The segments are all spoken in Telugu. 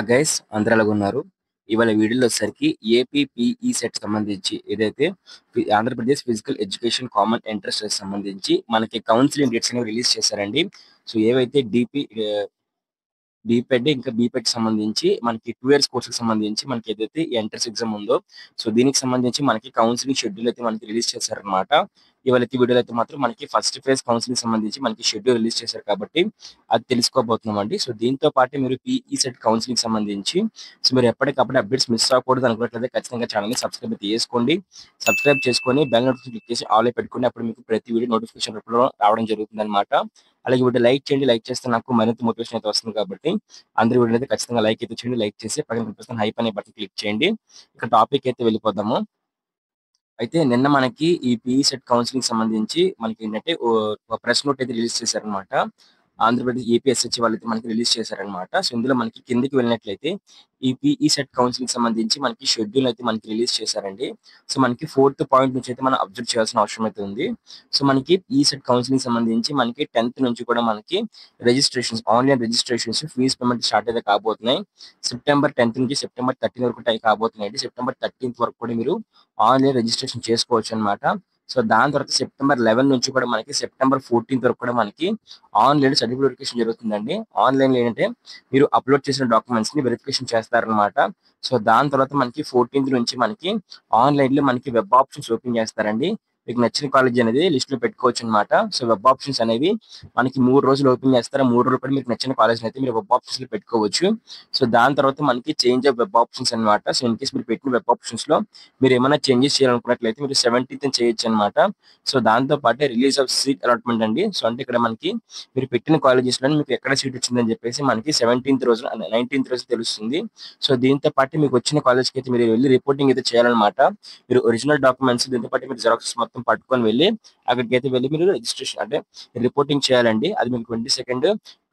గైస్ అందరూ ఎలాగున్నారు? ఇవాళ వీడియోలో వచ్చేసరికి ఏపీపీఈ సెట్ సంబంధించి ఏదైతే Andhra Pradesh physical education common entrance test సంబంధించి మనకి కౌన్సిలింగ్ డేట్స్ అనేవి రిలీజ్ చేశారండి. సో ఏవైతే బీపెడ్ ఇంకా బీపెడ్ సంబంధించి మనకి 2 ఇయర్స్ కోర్సుకి సంబంధించి మనకి ఏదైతే ఈ ఎంట్రన్స్ ఎగ్జామ్ ఉందో సో దీనికి సంబంధించి మనకి కౌన్సిలింగ్ షెడ్యూల్ అయితే మనకి రిలీజ్ చేశారనమాట. ఇవాళ వీడియోలో అయితే మాత్రం మనకి ఫస్ట్ ఫేజ్ కౌన్సిలింగ్ సంబంధించి మనకి షెడ్యూల్ రిలీజ్ చేశారు కాబట్టి అది తెలుసుకోబోతున్నాం అండి. సో దీంతో పాటు మీరు పీఈ సెట్ కౌన్సిలింగ్ సంబంధించి సో మీరు ఎప్పటికప్పుడు అప్డేట్స్ మిస్ అవ్వకూడదు అనుకున్నట్లయితే ఖచ్చితంగా ఛానల్ని సబ్స్క్రైబ్ అయితే చేసుకోండి. సబ్స్క్రైబ్ చేసుకొని బెల్ నోటిఫికేషన్ క్లిక్ చేసి ఆల్ పెట్టుకోండి. అప్పుడు మీకు ప్రతి వీడియో నోటిఫికేషన్ రావడం జరుగుతుంది అనమాట. అలాగే వీడియో లైక్ చేయండి. లైక్ చేస్తే నాకు మరింత మోటివేషన్ అయితే వస్తుంది కాబట్టి అందరి వీడియో అయితే ఖచ్చితంగా లైక్ అయితే చేయండి. లైక్ చేసి పక్కన కనిపిస్తున్న హైప్ అనే బటన్ క్లిక్ చేయండి. ఇక టాపిక్ అయితే వెళ్ళిపోదాము. అయితే నిన్న మనకి ఈ పీఈ సెట్ కౌన్సిలింగ్ సంబంధించి మనకి ఏంటంటే ప్రెస్ నోట్ అయితే రిలీజ్ చేశారనమాట. ఆంధ్రప్రదేశ్ ఏపీఎస్హెచ్ వాళ్ళైతే మనకి రిలీజ్ చేశారనమాట. సో ఇందులో మనకి కిందకి వెళ్ళినట్లయితే ఈ పీఈ సెట్ కౌన్సిలింగ్ సంబంధించి మనకి షెడ్యూల్ అయితే మనకి రిలీజ్ చేశారండి. సో మనకి 4th పాయింట్ నుంచి అయితే మనం అబ్జర్వ్ చేయాల్సిన అవసరం అయితే ఉంది. సో మనకి ఈ సెట్ కౌన్సిలింగ్ సంబంధించి మనకి 10th నుంచి కూడా మనకి online registrations fee payment start అయితే కాబోతున్నాయి. సెప్టెంబర్ 10th నుంచి సెప్టెంబర్ 13 వరకు కాబోతున్నాయండి. సెప్టెంబర్ 13th వరకు కూడా మీరు ఆన్లైన్ రిజిస్ట్రేషన్ చేసుకోవచ్చు అనమాట. సో దాని తర్వాత సెప్టెంబర్ 11 నుంచి కూడా మనకి సెప్టెంబర్ 14th వరకు కూడా మనకి ఆన్లైన్ సర్టిఫికేట్ వెరిఫికేషన్ జరుగుతుందండి. ఆన్లైన్ లో ఏంటంటే మీరు అప్లోడ్ చేసిన డాక్యుమెంట్స్ ని వెరిఫికేషన్ చేస్తారనమాట. సో దాని తర్వాత మనకి 14th నుంచి మనకి ఆన్లైన్ లో మనకి వెబ్ ఆప్షన్స్ ఓపెన్ చేస్తారండి. మీకు నచ్చిన కాలేజ్ అనేది లిస్ట్ లో పెట్టుకోవచ్చు అనమాట. సో వెబ్ ఆప్షన్స్ అనేవి మనకి 3 రోజులు ఓపెన్ చేస్తారు. 3 రోజులు కూడా మీకు నచ్చిన కాలేజ్ అయితే మీరు వెబ్ ఆప్షన్స్ లో పెట్టుకోవచ్చు. సో దాని తర్వాత మనకి చేంజ్ ఆఫ్ వెబ్ ఆప్షన్స్ అనమాట. సో ఇన్ కేసు మీరు పెట్టిన వెబ్ ఆప్షన్స్ లో మీరు ఏమైనా చేంజెస్ చేయాలనుకున్నట్లయితే మీరు 17th చేయొచ్చు అనమాట. సో దాంతో పాటు రిలీజ్ ఆఫ్ సీట్ అలాట్మెంట్ అండి. సో అంటే ఇక్కడ మనకి మీరు పెట్టిన కాలేజెస్ లో మీకు ఎక్కడ సీట్ వచ్చిందని చెప్పేసి మనకి 17th రోజు 19th రోజు తెలుస్తుంది. సో దీంతో పాటు మీకు వచ్చిన కాలేజ్కి అయితే మీరు వెళ్ళి రిపోర్టింగ్ అయితే చేయాలన్నమాట. మీరు ఒరిజినల్ డాక్యుమెంట్స్ దీంతో పాటు మీరు జెరాక్స్ మొత్తం పట్టుకొని వెళ్ళి అక్కడికి అయితే వెళ్ళి మీరు రిజిస్ట్రేషన్ అంటే రిపోర్టింగ్ చేయాలండి. అది మీకు 22nd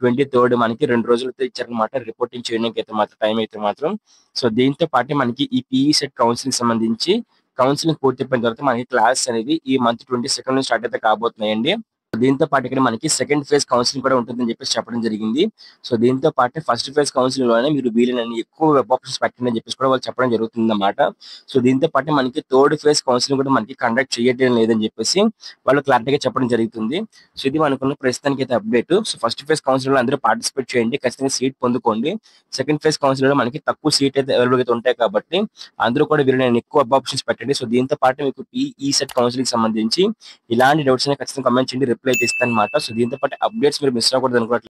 23rd మనకి 2 రోజులతో ఇచ్చారనమాట రిపోర్టింగ్ చేయడానికి అయితే మాత్రం టైం అయితే మాత్రం. సో దీంతో పాటు మనకి ఈ పీఈ సెట్ కౌన్సిలింగ్ సంబంధించి కౌన్సిలింగ్ పూర్తి అయిపోయిన తర్వాత మనకి క్లాస్ అనేది ఈ మంత్ 22nd నుంచి స్టార్ట్ అయితే కాబోతున్నాయండి. దీంతో పాటు ఇక్కడ మనకి సెకండ్ ఫేజ్ కౌన్సిలింగ్ కూడా ఉంటుందని చెప్పేసి చెప్పడం జరిగింది. సో దీంతో పాటు ఫస్ట్ ఫేజ్ కౌన్సిలింగ్ లోనే మీరు వీలైనన్ని ఎక్కువ వెబ్ ఆప్షన్స్ పెట్టండి అని చెప్పేసి కూడా వాళ్ళు చెప్పడం జరుగుతుంది అన్నమాట. సో దీంతో పాటు మనకి థర్డ్ ఫేజ్ కౌన్సిలింగ్ కూడా మనకి కండక్ట్ చేయడం లేదని చెప్పేసి వాళ్ళు క్లారిటీగా చెప్పడం జరుగుతుంది. సో ఇది మనకున్న ప్రస్తుతానికి అయితే update. So first phase counselling లో అందరూ పార్టిసిపేట్ చేయండి, ఖచ్చితంగా సీట్ పొందుకోండి. సెకండ్ ఫేజ్ కౌన్సిలింగ్ లో మనకి తక్కువ సీట్ అయితే అవైలబుల్ అయితే ఉంటాయి కాబట్టి అందరూ కూడా వీలైన ఎక్కువ వెబ్ ఆప్షన్స్ పెట్టండి. సో దీంతో పాటు మీకు ఈ సెట్ కౌన్సిలింగ్ సంబంధించి ఇలాంటి డౌట్స్ ఖచ్చితంగా కమెంట్ చేయండి, రిప్లై అయితే ఇస్తాను అనమాట. సో దీంతో పాటు అప్డేట్స్ మీరు మిస్ అవ్వకూడదు అనుకోవట్లేదు.